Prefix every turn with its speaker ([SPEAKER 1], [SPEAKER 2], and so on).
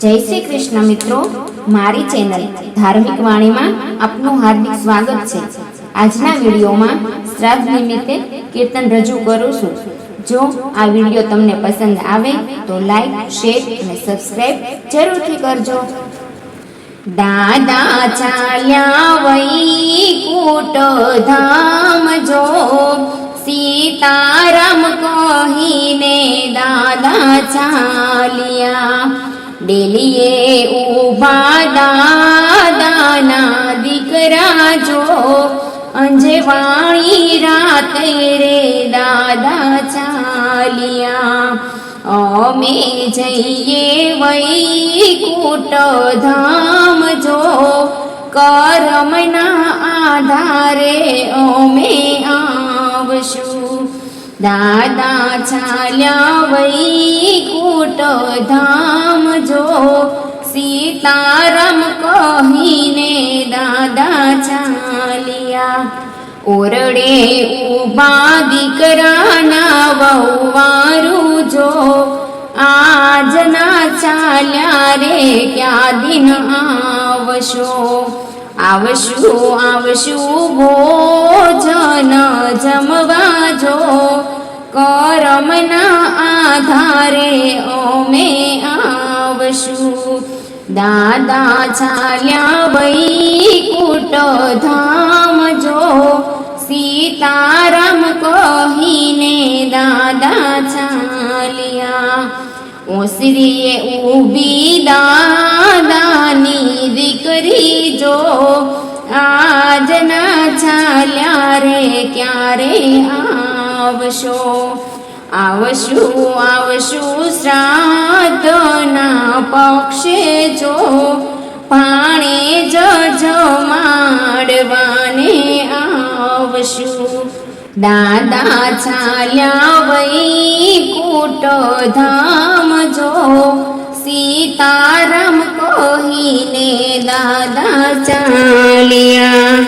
[SPEAKER 1] જય શ્રી કૃષ્ણ મિત્રો, મારી ચેનલ ધાર્મિક વાણીમાં આપનું હાર્દિક સ્વાગત છે। આજના વિડીયોમાં શ્રાદ્ધ નિમિત્તે કીર્તન રજૂ કરું છું। જો આ વિડીયો તમને પસંદ આવે તો લાઈક, શેર અને સબસ્ક્રાઇબ જરૂરથી કરજો। દાદા ચાલ્યા વૈકુંઠ ધામ જો, સીતારામ કહીને દાદા ચાલ્યા। ડેલીએ ઉભા દાદાના દીકરા જો, અંજવાણી રાતે રે દાદા ચાલ્યા। અમે જઈએ વૈકુંઠ ધામ જો, કરમના આધારે અમે આવશું। દાદા ચાલ્યા વૈકુંઠ ધામ જો, સીતારામ કહીને દાદા ચાલ્યા। ઓરડે ઉભા દીકરાના વહુવારું જો, આજના ચાલ્યા રે ક્યાં દિન આવશો। આવશું આવશું ભોજન જમવા જો, કરમના આધારે અમે આવશું। દાદા ચાલ્યા વૈકુંઠ ધામ જો, સીતારામ કહીને દાદા ચાલ્યા। ઓસરીએ ઊભી દાદાની દીકરી જો, આજના ચાલ્યા રે ક્યારે આવશો। આવશું આવશું શ્રાદ્ધના પક્ષે જો, ભાણે જમાડવાને આવશું। દાદા ચાલ્યા વૈકુંઠ ધામ જો, સીતારામ કહીને દાદા ચાલ્યા।